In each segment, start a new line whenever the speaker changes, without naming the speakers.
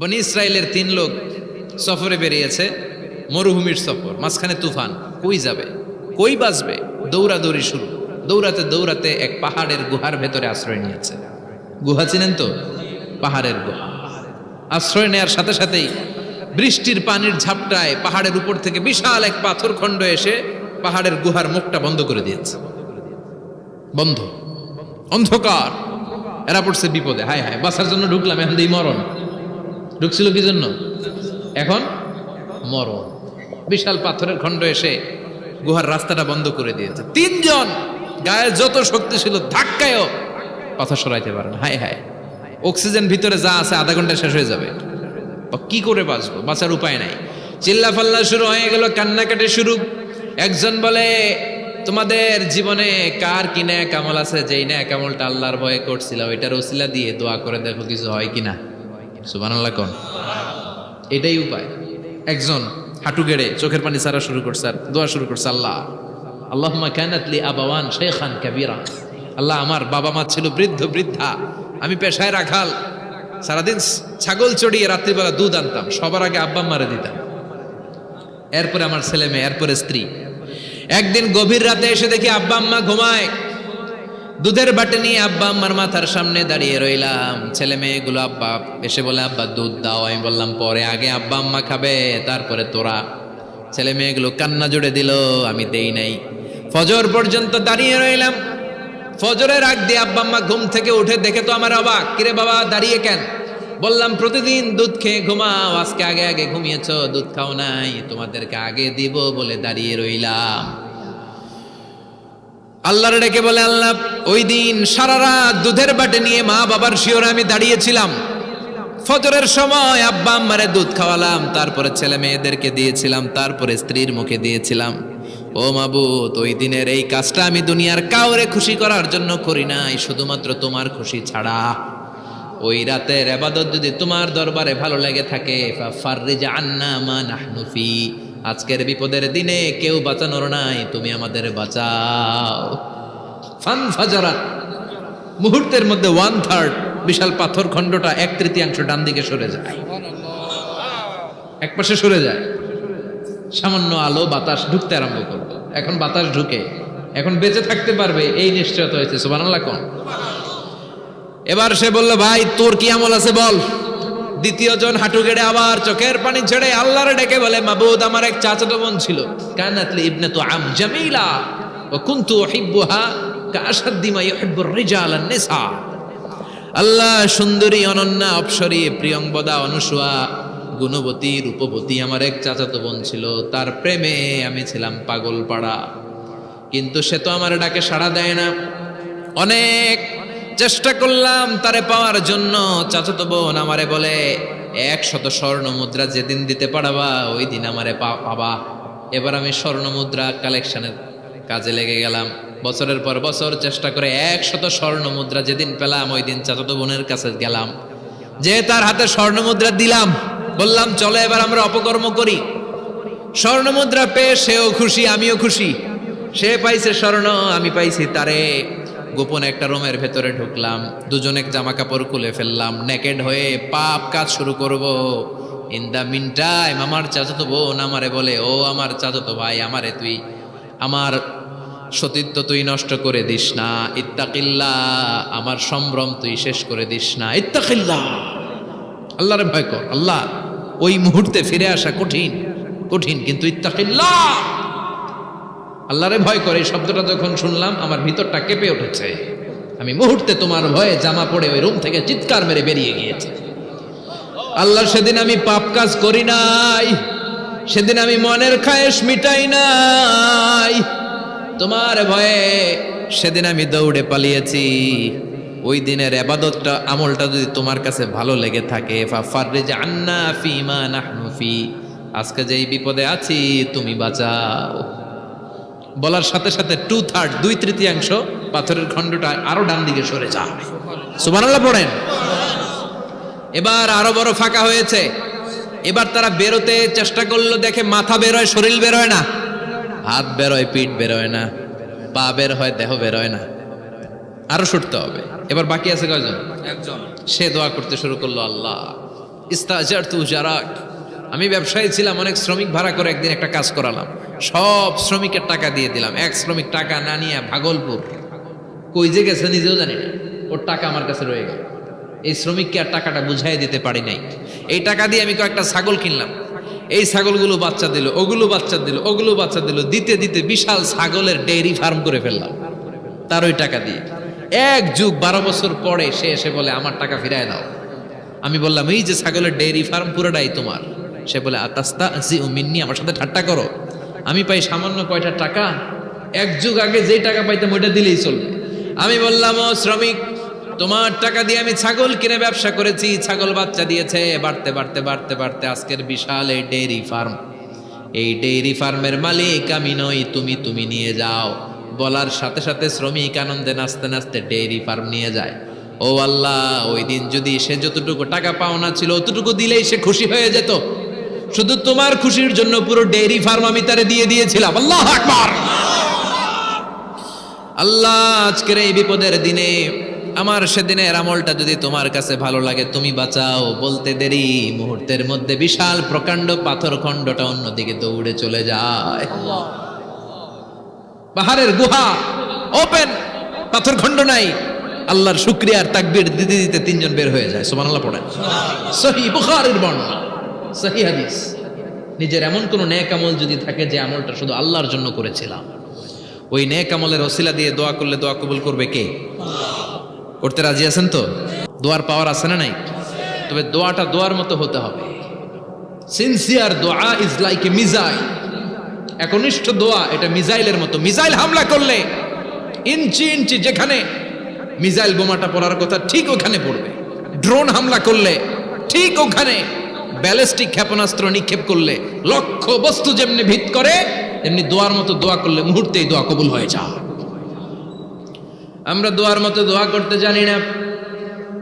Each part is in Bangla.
বনি ইসরায়েলের 3 লোক সফরে বেরিয়েছে, মরুভূমির সফর, মাঝখানে তুফান। কই যাবে, কই বাঁচবে, দৌড়াদৌড়ি শুরু। দৌড়াতে দৌড়াতে এক পাহাড়ের গুহার ভেতরে আশ্রয় নিয়েছে। গুহা চিনেন তো? পাহাড়ের গুহা। আশ্রয় নেওয়ার সাথে সাথেই বৃষ্টির পানির ঝাপটায় পাহাড়ের উপর থেকে বিশাল এক পাথর খণ্ড এসে পাহাড়ের গুহার মুখটা বন্ধ করে দিয়েছে। বন্ধ, অন্ধকার। এরা পড়ছে বিপদে। হায় হায়, বাঁচার জন্য ঢুকলাম, এখন দিই মরণ। ঢুকছিল কি জন্য? এখন মরণ। বিশাল পাথরের খণ্ড এসে গুহার রাস্তাটা বন্ধ করে দিয়েছে। 3 জন গায়ের যত শক্তি ছিল ধাক্কায়ও পাথর সরাইতে পারে না। হায় হায়, অক্সিজেন ভিতরে যা আছে আধা ঘন্টা শেষ হয়ে যাবে। কি করে বাঁচবো? বাঁচার উপায় নাই। চিল্লা ফাল্লা শুরু হয়ে গেল, কান্নাকাটি শুরু। একজন বলে, তোমাদের জীবনে কার কি ন্যাক আমল আছে, যেই ন্যাক আমলটা আল্লাহর ভয়ে করছিল ওইটার ওসিলা দিয়ে দোয়া করে দেখো কিছু হয় কিনা। সুবহানাল্লাহ কোন? এটাই উপায়। একজন হাঁটু গেড়ে চোখের পানি ছাড়া শুরু করছে আর দোয়া শুরু করছে, আল্লাহ আল্লাহুম্মা কানাত লি আবাওয়ান শাইখান কাবীরা। আল্লাহ, আমার বাবা মা ছিল বৃদ্ধ বৃদ্ধা, আমি পেশায় রাখাল, সারাদিন ছাগল চড়িয়ে রাত্রিবেলা দুধ আনতাম, সবার আগে আব্বা আম্মারে দিতাম, এরপরে আমার ছেলে মেয়ে, এরপরে স্ত্রী। একদিন গভীর রাতে এসে দেখি আব্বা আম্মা ঘুমায়। দুধের বাটি নিয়ে আব্বা আম্মার মাথার সামনে দাঁড়িয়ে রইলাম। ছেলে মেয়েগুলো আব্বা এসে বলে, আব্বা দুধ দাও। আমি বললাম পরে, আগে আব্বা আম্মা খাবে, তারপরে তোরা। ছেলে মেয়েগুলো কান্না জুড়ে দিল, আমি দেই নাই। ফজর পর্যন্ত দাঁড়িয়ে রইলাম। ফজরের আগ দিয়ে আব্বা আম্মা ঘুম থেকে উঠে দেখে তো আমার অবাক, কিরে বাবা দাঁড়িয়ে কেন? বললাম প্রতিদিন দুধ খেয়ে ঘুমাও, আজকে আগে আগে ঘুমিয়েছো, দুধ খাও নাই, তোমাদেরকে আগে দিব বলে দাঁড়িয়ে রইলাম। আল্লাহর ডেকে বলে, আল্লাহ ওই দিন সারা রাত দুধের বাটি নিয়ে মা বাবার শিওরে আমি দাঁড়িয়েছিলাম। ফজরের সময় আব্বা আম্মারে দুধ খাওয়ালাম, তারপরে ছেলে মেয়েদেরকে দিয়েছিলাম, তারপরে স্ত্রীর মুখে দিয়েছিলাম। ও মাবুদ, ওই দিনের এই কাজটা আমি দুনিয়ার কাউরে খুশি করার জন্য করি নাই, শুধুমাত্র তোমার খুশি ছাড়া। ওই রাতের ইবাদত যদি তোমার দরবারে ভালো লেগে থাকে, ফাফাররিজ আন্না মা নাহনু ফি, আজকের বিপদের দিনে কেউ বাঁচানোর নাই, তুমি আমাদের বাঁচাও। ফানফাজারাত, মুহূর্তের মধ্যে 1/3 বিশাল পাথর খণ্ডটা 1/3 ডান দিকে সরে যায়, এক পাশে সরে যায়। সামান্য আলো বাতাস ঢুকতে আরম্ভ করবে। এখন বাতাস ঢুকে, এখন বেঁচে থাকতে পারবে এই নিশ্চয়তা হয়েছে। সুবহানাল্লাহ কোন? এবার সে বলল, ভাই তোর কি আমল আছে বল। দ্বিতীয় জন হাঁটু গেড়ে আবার চোখের পানি ছেড়ে আল্লাহরে ডেকে বলে, মাবুদ আমার এক চাচাতো বোন ছিল, কানাত লি ইবনাতু আম জামিলা ওয়া কুনতু উহিব্বুহা কাআশাদ্দি মা ইউহিব্বুর রিজাল আন-নিসা। আল্লাহ, সুন্দরী, অনন্যা, অপ্সরী, প্রিয়ংবদা, অনুসুয়া, গুণবতী, রূপবতী আমার এক চাচাতো বোন ছিল, তার প্রেমে আমি ছিলাম পাগল পাড়া, কিন্তু সে তো আমার ডাকে সাড়া দেয় না। অনেক চেষ্টা করলাম তারে পাওয়ার জন্য। চাচাতো বোন আমারে বলে, 100 স্বর্ণ মুদ্রা যেদিন দিতে পারবা ওই দিন আমারে পাবা। এবার আমি স্বর্ণ মুদ্রা কালেকশনের কাজে লেগে গেলাম। বছরের পর বছর চেষ্টা করে 100 স্বর্ণ মুদ্রা যেদিন পেলাম ওই দিন চাচাতো বোনের কাছে গেলাম, যে তার হাতে স্বর্ণ মুদ্রা দিলাম, বললাম চলো এবার আমরা অপকর্ম করি। স্বর্ণ মুদ্রা পেয়ে সেও খুশি, আমিও খুশি। সে পাইছে স্বর্ণ, আমি পাইছি তারে। গোপন একটা রুমের ভেতরে ঢুকলাম, দুজনে জামা কাপড় খুলে ফেললাম, নেকেড হয়ে পাপ কাজ শুরু করব। ইন দা মিন টাইম আমার চাচাতো বোন আমারে বলে, ও আমার চাচাতো ভাই, আমারে তুই আমার সতীত্ব তুই নষ্ট করে দিস না, ইত্তাকিল্লাহ, আমার সম্ভ্রম তুই শেষ করে দিস না, ইত্তাকিল্লাহ, আল্লাহরে ভয় কর। আল্লাহ, ওই মুহূর্তে ফিরে আসা কঠিন কঠিন, কিন্তু ইত্তাকিল্লাহ, আল্লাহরে ভয় করে, এই শব্দটা যখন শুনলাম আমার ভিতরটা কেঁপে উঠেছে। আমি মুহূর্তে তোমার ভয়ে জামা পড়ে ওই রুম থেকে চিৎকার মেরে বেরিয়ে গিয়েছে। আল্লাহ, সেদিন আমি পাপ কাজ করি নাই, সেদিন আমি মনের খায়েশ মিটাই নাই, তোমার ভয়ে সেদিন আমি দৌড়ে পালিয়েছি। ওই দিনের ইবাদতটা, আমলটা যদি তোমার কাছে ভালো লেগে থাকে, ফাফাররিজ আন্না ফিমা নাহনু ফি, আজকে যেই বিপদে আছি তুমি বাঁচাও। বলার সাথে সাথে 2/3 2/3 পাথরের খণ্ডটা আরো ডান দিকে সরে যায়। সুবহানাল্লাহ পড়েন। এবার আরো বড় ফাঁকা হয়েছে। এবার তারা বেরোতে চেষ্টা করলো, দেখে মাথা বেরোয়, শরীর বেরোয় না, হাত বেরোয়, পিঠ বেরোয় না, পা বের হয়, দেহ বেরোয় না, আরো ছুটতে হবে। এবার বাকি আছে কয়জন? একজন। সে দোয়া করতে শুরু করলো, আল্লাহ ইস্তাজারতু উজারাক, আমি ব্যবসায়ী ছিলাম, অনেক শ্রমিক ভাড়া করে একদিন একটা কাজ করালাম, সব শ্রমিকের টাকা দিয়ে দিলাম। এক শ্রমিক টাকা না নিয়ে ভাগলপুর কই যে গেছে নিজেও জানি না, ওর টাকা আমার কাছে রয়ে গেল। এই শ্রমিককে আর টাকাটা বুঝাই দিতে পারি নাই। এই টাকা দিয়ে আমি কয়েকটা ছাগল কিনলাম, এই ছাগলগুলো বাচ্চা দিল, ওগুলো বাচ্চা দিল, ওগুলো বাচ্চা দিল, দিতে দিতে বিশাল ছাগলের ডেইরি ফার্ম করে ফেললাম তার ওই টাকা দিয়ে। এক যুগ 12 বছর পরে সে এসে বলে আমার টাকা ফিরায় দাও। আমি বললাম এই যে ছাগলের ডেইরি ফার্ম পুরোটাই তোমার। সে বলে আতাস্তা জি মিন্নি, আমার সাথে ঠাট্টা করো? আমি পাই সামান্য কয়টা টাকা, এক যুগ আগে যেই টাকা পাইতাম ওইটা দিলেই চলবে। আমি বললাম ও শ্রমিক, তোমার টাকা দিয়ে আমি ছাগল কিনে ব্যবসা করেছি, ছাগল বাচ্চা দিয়েছে, বাড়তে বাড়তে বাড়তে বাড়তে আজকের বিশাল এই ডেইরি ফার্ম। এই ডেইরি ফার্মের মালিক আমি নই, তুমি নিয়ে যাও। বলার সাথে সাথে শ্রমিক আনন্দে নাচতে নাচতে ডেইরি ফার্ম নিয়ে যায়। ও আল্লাহ, ওই দিন যদি সে যতটুকু টাকা পাওনা ছিল অতটুকু দিলেই সে খুশি হয়ে যেত। শুধু তোমার খুশির জন্য পুরো ডেইরি ফার্ম আমি তারে দিয়ে দিয়েছিলাম। আল্লাহু আকবার। আল্লাহ, আজকের এই বিপদের দিনে আমার সেদিনের আমলটা যদি তোমার কাছে ভালো লাগে তুমি বাঁচাও। বলতে দেরি, মুহূর্তের মধ্যে বিশাল প্রকাণ্ড পাথর খণ্ডটা অন্যদিকে দৌড়ে চলে যায়। পাহাড়ের গুহা ওপেন, পাথর খণ্ড নাই। আল্লাহর শুকরিয়ার তাকবীর দিতে দিতে 3 জন বের হয়ে যায়। সুবহানাল্লাহ পড়েন। সহিহ বুখারীর বর্ণনা, সহিহ হাদিস। নিজের এমন কোন নেক আমল যদি থাকে যে আমলটা শুধু আল্লাহর জন্য করেছিলাম, ওই নেক আমলের ওসিলা দিয়ে দোয়া করলে দোয়া কবুল করবে কে? করতে রাজি আছেন তো? দোয়ার পাওয়ার আছে না নাই? তবে দোয়াটা দোয়ার মতো হতে হবে। সিনসিয়ার দোয়া ইজ লাইক এ মিসাইল। একনিষ্ঠ দোয়া এটা মিসাইলের মতো। মিসাইল হামলা করলে ইঞ্চি ইঞ্চি যেখানে মিসাইল বোমাটা পড়ার কথা ঠিক ওখানে পড়বে। ড্রোন হামলা করলে ঠিক ওখানে, ব্যালিস্টিক ক্ষেপণাস্ত্র নিক্ষেপ করলে লক্ষ্য বস্তু যেমনি ভিত করে, তেমনি দোয়ার মতো দোয়া করলে মুহূর্তেই দোয়া কবুল হয়ে যায়। আমরা দোয়ার মতো দোয়া করতে জানি না,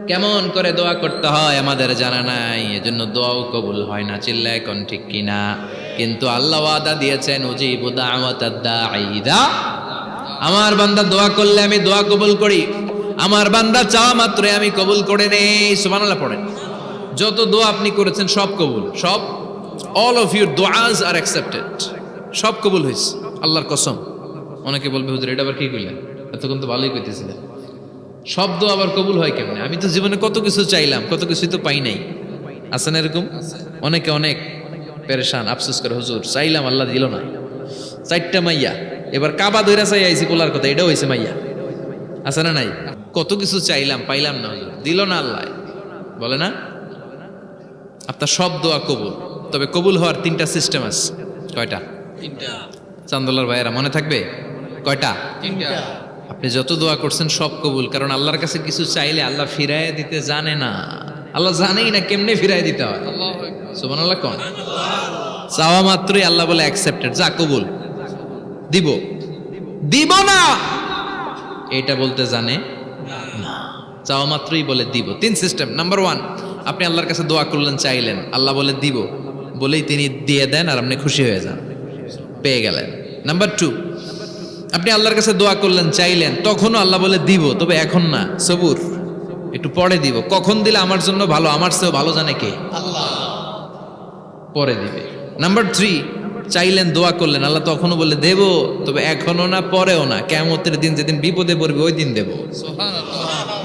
কেমন করে দোয়া করতে হয় আমাদের জানা নাই, এজন্য দোয়াও কবুল হয় না। চিল্লায় এখন ঠিক কিনা? কিন্তু আল্লাহ ওয়াদা দিয়েছেন উজিবু দাওয়াতাদ দাঈ ইযা, আমার বান্দা দোয়া করলে আমি দোয়া কবুল করি, আমার বান্দা চাওয়া মাত্রই আমি কবুল করে নেই। সুবহানাল্লাহ পড়েন। যত দোয়া আপনি করেছেন সব কবুল, সব, অল অফ ইউর দোয়াজ আর অ্যাকসেপ্টেড, সব কবুল হয়েছে আল্লাহর কসম। অনেকে বলবে হুজুর এটা আবার কি কইলেন, এতক্ষণ তো ভালোই কইতেছিলেন, সব দোয়া আবার কবুল হয় কেমনে? আমি তো জীবনে কত কিছু চাইলাম, কত কিছুই তো পাই নাই। আছে না এরকম? অনেকে অনেক পেরেশান, আফসোস করে হুজুর চাইলাম আল্লাহ দিল না। 4টা মাইয়া, এবার কাবা ধইরা চাই আইছি পোলার কথা, এটাও হয়েছে মাইয়া। আছে না নাই? কত কিছু চাইলাম পাইলাম না, হুজুর দিল না আল্লাহ, বলে না? আপনার সব দোয়া কবুল, তবে কবুল হওয়ার 3টা সিস্টেম আছে। কয়টা? 3টা। চান্দোলার ভাইয়েরা মনে থাকবে? কয়টা? 3টা। আপনি যত দোয়া করছেন সব কবুল, কারণ আল্লাহর কাছে কিছু চাইলে আল্লাহ ফিরায় দিতে জানে না। আল্লাহ জানেই না কেমনে ফিরায় দিতে হয়। সুবহানাল্লাহ কোন? চাওয়া মাত্রই আল্লাহ বলে অ্যাকসেপ্টেড, যা কবুল, দিব দিব না এটা বলতে জানে না, চাওয়া মাত্রই বলে দিব। 3 সিস্টেম। নাম্বার 1, আপনি আল্লাহর কাছে দোয়া করলেন, চাইলেন, আল্লাহ বলে দিব, বলেই তিনি দিয়ে দেন আর আপনি খুশি হয়ে যান, পেয়ে গেলেন। নাম্বার 2, আপনি আল্লাহর কাছে দোয়া করলেন, চাইলেন, তখনও আল্লাহ বলে দিব, তবে এখন না, সবুর, একটু পরে দিব। কখন দিলে আমার জন্য ভালো, আমার চেয়েও ভালো জানে কে? আল্লাহ, পরে দিবে। নাম্বার 3, চাইলেন, দোয়া করলেন, আল্লাহ তখনও বলে দেব, তবে এখনো না, পরেও না, কিয়ামতের দিন যেদিন বিপদে পড়বে ওই দিন দেব।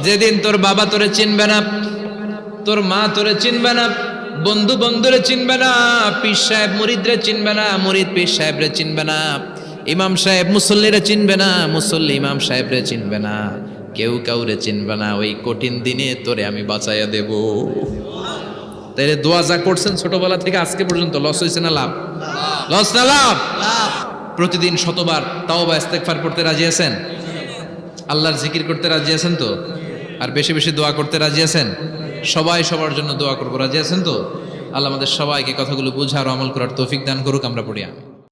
যেদিন তোর বাবা তোরে চিনবে না, তোর মা তোরে চিনবে না, বন্ধু বন্ধুরে চিনবে না, পীর সাহেব মুরিদরে চিনবে না, মুরিদ পীর সাহেবরে চিনবে না, ইমাম সাহেব মুসল্লিরে চিনবে না, মুসল্লি ইমাম সাহেবরে চিনবে না, কেউ কাউরে চিনবে না। ওই কঠিন দিনে তোরে আমি বাঁচাইয়া দেব। তাইলে দোয়া যা করছেন ছোটবেলা থেকে আজকে পর্যন্ত লস হয়েছে না লাভ? লস না লাভ? প্রতিদিন শতবার তাওবা ইস্তেগফার করতে রাজি আছেন? আল্লাহর জিকির করতে রাজি আছেন তো? আর বেশি বেশি দোয়া করতে রাজি আছেন? সবাই সবার জন্য দোয়া করবো, রাজি আছেন তো? আল্লাহ আমাদের সবাইকে কথাগুলো বুঝার ও আমল করার তৌফিক দান করুক। আমরা পড়ি আমিন।